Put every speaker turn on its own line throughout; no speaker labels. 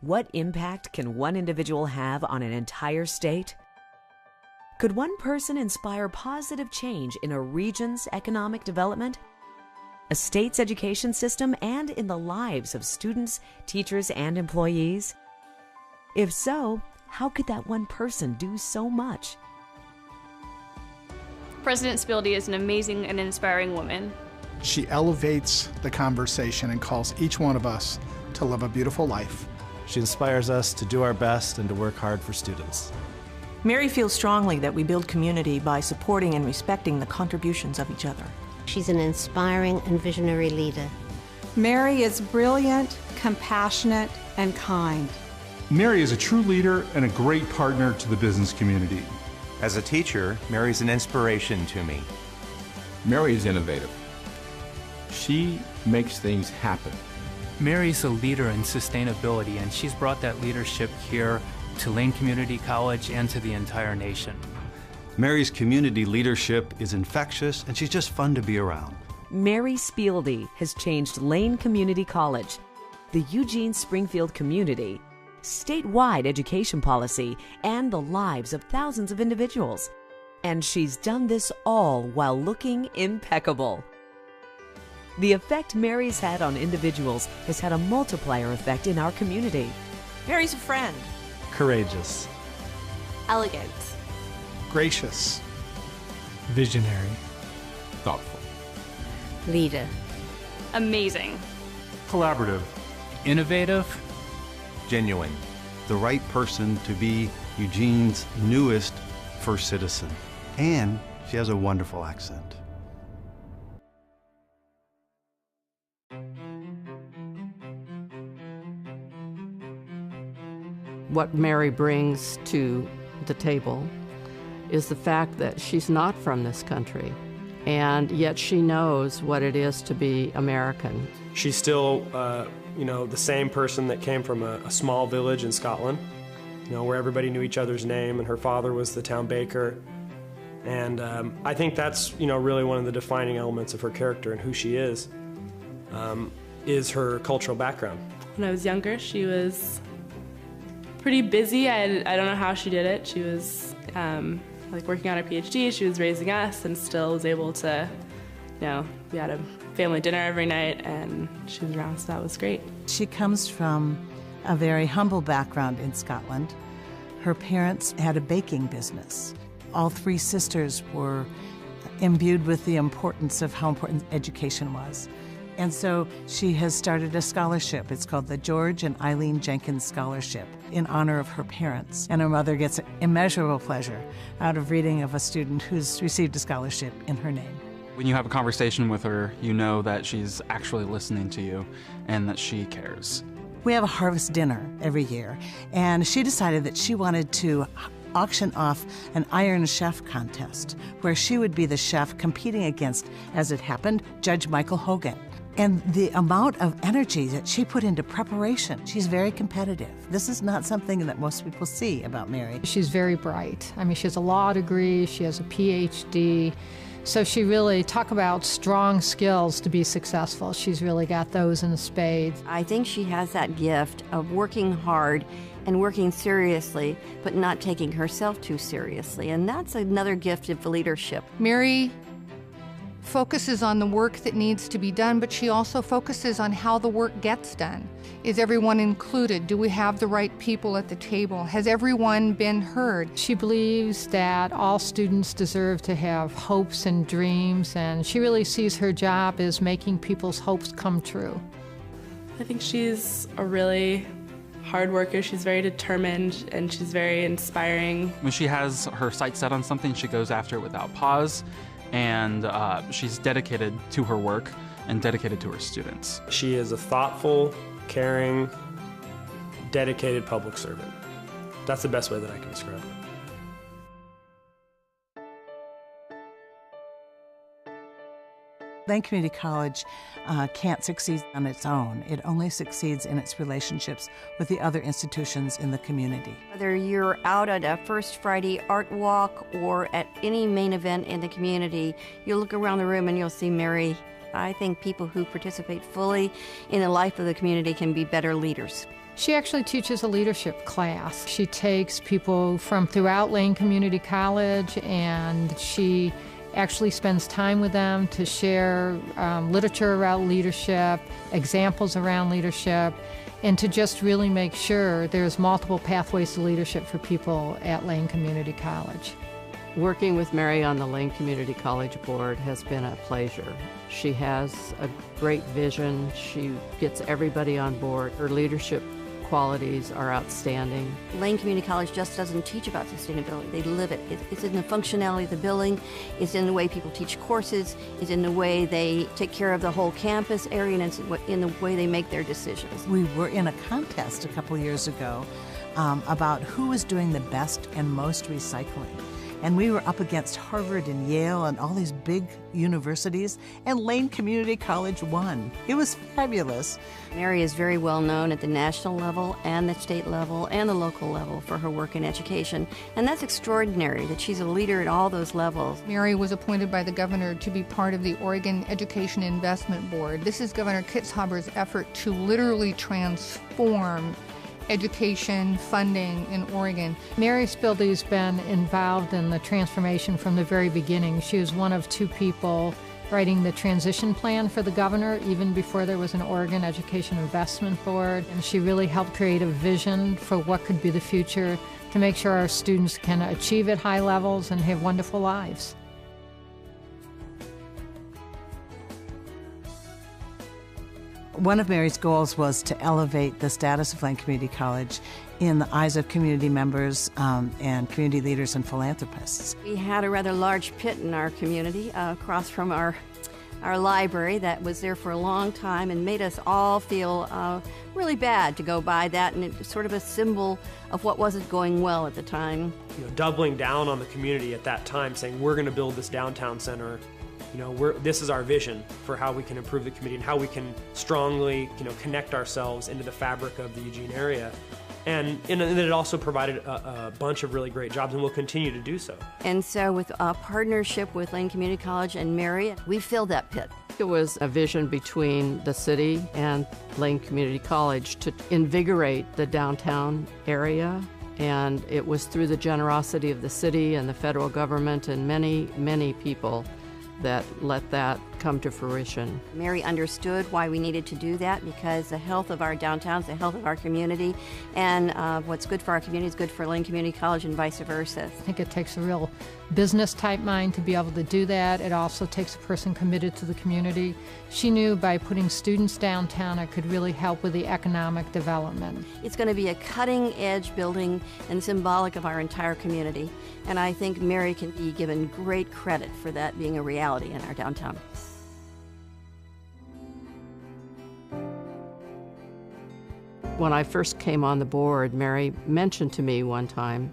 What impact can one individual have on an entire state? Could one person inspire positive change in a region's economic development, a state's education system, and in the lives of students, teachers, and employees? If so, how could that one person do so much?
President Spilde is an amazing and inspiring woman.
She elevates the conversation and calls each one of us to live a beautiful life.
She inspires us to do our best and to work hard for students.
Mary feels strongly that we build community by supporting and respecting the contributions of each other.
She's an inspiring and visionary leader.
Mary is brilliant, compassionate, and kind.
Mary is a true leader and a great partner to the business community.
As a teacher, Mary's an inspiration to me.
Mary is innovative. She makes things happen.
Mary's a leader in sustainability, and she's brought that leadership here to Lane Community College and to the entire nation.
Mary's community leadership is infectious, and she's just fun to be around.
Mary Spilde has changed Lane Community College, the Eugene Springfield community, statewide education policy, and the lives of thousands of individuals. And she's done this all while looking impeccable. The effect Mary's had on individuals has had a multiplier effect in our community.
Mary's a friend.
Courageous.
Elegant.
Gracious.
Visionary. Thoughtful.
Leader.
Amazing.
Collaborative.
Innovative.
Genuine.
The right person to be Eugene's newest first citizen. And she has a wonderful accent.
What Mary brings to the table is the fact that she's not from this country, and yet she knows what it is to be American.
She's still, the same person that came from a small village in Scotland, where everybody knew each other's name, and her father was the town baker. And I think that's, really one of the defining elements of her character and who she is her cultural background.
When I was younger, she was pretty busy. I don't know how she did it. She was working on her PhD. She was raising us and still was able to, we had a family dinner every night and she was around, so that was great.
She comes from a very humble background in Scotland. Her parents had a baking business. All three sisters were imbued with the importance of how important education was. And so she has started a scholarship. It's called the George and Eileen Jenkins Scholarship in honor of her parents. And her mother gets immeasurable pleasure out of reading of a student who's received a scholarship in her name.
When you have a conversation with her, you know that she's actually listening to you and that she cares.
We have a harvest dinner every year, and she decided that she wanted to auction off an Iron Chef contest where she would be the chef competing against, as it happened, Judge Michael Hogan. And the amount of energy that she put into preparation, she's very competitive. This is not something that most people see about Mary.
She's very bright. I mean, she has a law degree, she has a PhD. So she really, talk about strong skills to be successful. She's really got those in spades.
I think she has that gift of working hard and working seriously, but not taking herself too seriously. And that's another gift of leadership.
Mary focuses on the work that needs to be done, but she also focuses on how the work gets done. Is everyone included? Do we have the right people at the table? Has everyone been heard?
She believes that all students deserve to have hopes and dreams, and she really sees her job as making people's hopes come true.
I think she's a really hard worker. She's very determined and she's very inspiring.
When she has her sights set on something, she goes after it without pause, and she's dedicated to her work and dedicated to her students.
She is a thoughtful, caring, dedicated public servant. That's the best way that I can describe it.
Lane Community College can't succeed on its own. It only succeeds in its relationships with the other institutions in the community.
Whether you're out at a First Friday art walk or at any main event in the community, you'll look around the room and you'll see Mary. I think people who participate fully in the life of the community can be better leaders.
She actually teaches a leadership class. She takes people from throughout Lane Community College, and she actually spends time with them to share literature around leadership, examples around leadership, and to just really make sure there's multiple pathways to leadership for people at Lane Community College.
Working with Mary on the Lane Community College Board has been a pleasure. She has a great vision. She gets everybody on board. Her leadership qualities are outstanding.
Lane Community College just doesn't teach about sustainability, they live it. It's in the functionality of the building, it's in the way people teach courses, it's in the way they take care of the whole campus area, and it's in the way they make their decisions.
We were in a contest a couple years ago about who was doing the best and most recycling. And we were up against Harvard and Yale and all these big universities, and Lane Community College won. It was fabulous.
Mary is very well known at the national level and the state level and the local level for her work in education. And that's extraordinary that she's a leader at all those levels.
Mary was appointed by the governor to be part of the Oregon Education Investment Board. This is Governor Kitzhaber's effort to literally transform education funding in Oregon.
Mary Spilde's been involved in the transformation from the very beginning. She was one of two people writing the transition plan for the governor even before there was an Oregon Education Investment Board. And she really helped create a vision for what could be the future to make sure our students can achieve at high levels and have wonderful lives.
One of Mary's goals was to elevate the status of Lane Community College in the eyes of community members and community leaders and philanthropists.
We had a rather large pit in our community across from our library that was there for a long time and made us all feel really bad to go by that, and it was sort of a symbol of what wasn't going well at the time.
You know, doubling down on the community at that time, saying we're going to build this downtown center. You know, this is our vision for how we can improve the community and how we can strongly, connect ourselves into the fabric of the Eugene area. And it also provided a bunch of really great jobs, and will continue to do so.
And so with a partnership with Lane Community College and Mary, we filled that pit.
It was a vision between the city and Lane Community College to invigorate the downtown area. And it was through the generosity of the city and the federal government and many, many people that let that come to fruition.
Mary understood why we needed to do that, because the health of our downtown is the health of our community, and what's good for our community is good for Lane Community College and vice versa.
I think it takes a real business type mind to be able to do that. It also takes a person committed to the community. She knew by putting students downtown it could really help with the economic development.
It's going to be a cutting edge building and symbolic of our entire community, and I think Mary can be given great credit for that being a reality in our downtown.
When I first came on the board, Mary mentioned to me one time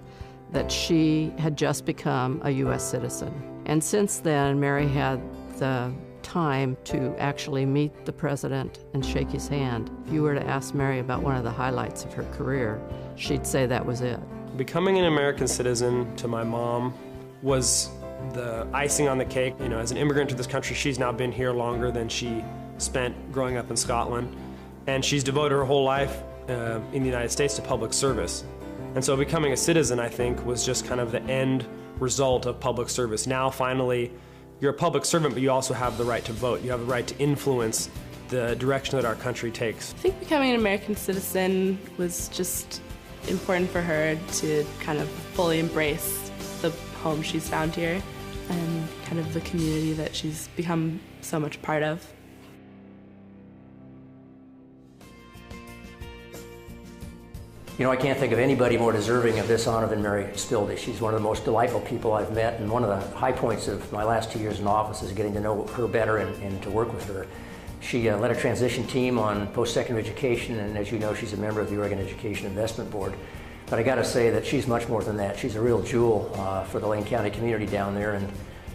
that she had just become a U.S. citizen. And since then, Mary had the time to actually meet the president and shake his hand. If you were to ask Mary about one of the highlights of her career, she'd say that was it.
Becoming an American citizen to my mom was the icing on the cake. You know, as an immigrant to this country, she's now been here longer than she spent growing up in Scotland. And she's devoted her whole life in the United States to public service. And so becoming a citizen, I think, was just kind of the end result of public service. Now, finally, you're a public servant, but you also have the right to vote. You have the right to influence the direction that our country takes.
I think becoming an American citizen was just important for her to kind of fully embrace the home she's found here and kind of the community that she's become so much part of.
You know, I can't think of anybody more deserving of this honor than Mary Spilde. She's one of the most delightful people I've met, and one of the high points of my last 2 years in office is getting to know her better and to work with her. She led a transition team on post-secondary education, and as you know, she's a member of the Oregon Education Investment Board. But I gotta say that she's much more than that. She's a real jewel for the Lane County community down there, and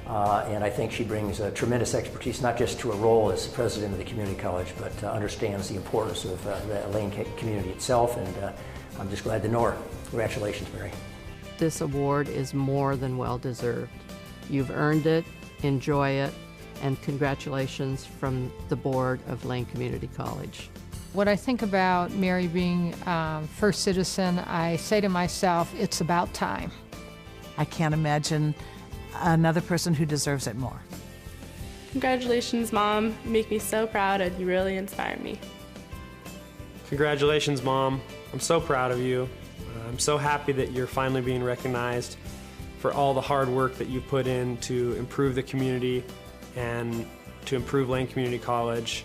I think she brings a tremendous expertise, not just to her role as president of the community college, but understands the importance of the Lane community itself, and I'm just glad to know her. Congratulations, Mary.
This award is more than well deserved. You've earned it, enjoy it, and congratulations from the board of Lane Community College.
When I think about Mary being First Citizen, I say to myself, it's about time.
I can't imagine another person who deserves it more.
Congratulations, Mom. You make me so proud and you really inspire me.
Congratulations, Mom. I'm so proud of you. I'm so happy that you're finally being recognized for all the hard work that you've put in to improve the community and to improve Lane Community College.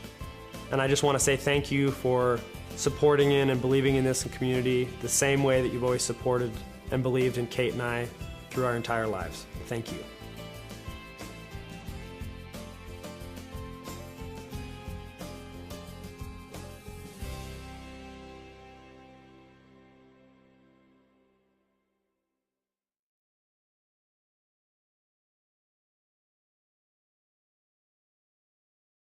And I just want to say thank you for supporting in and believing in this community the same way that you've always supported and believed in Kate and I through our entire lives. Thank you.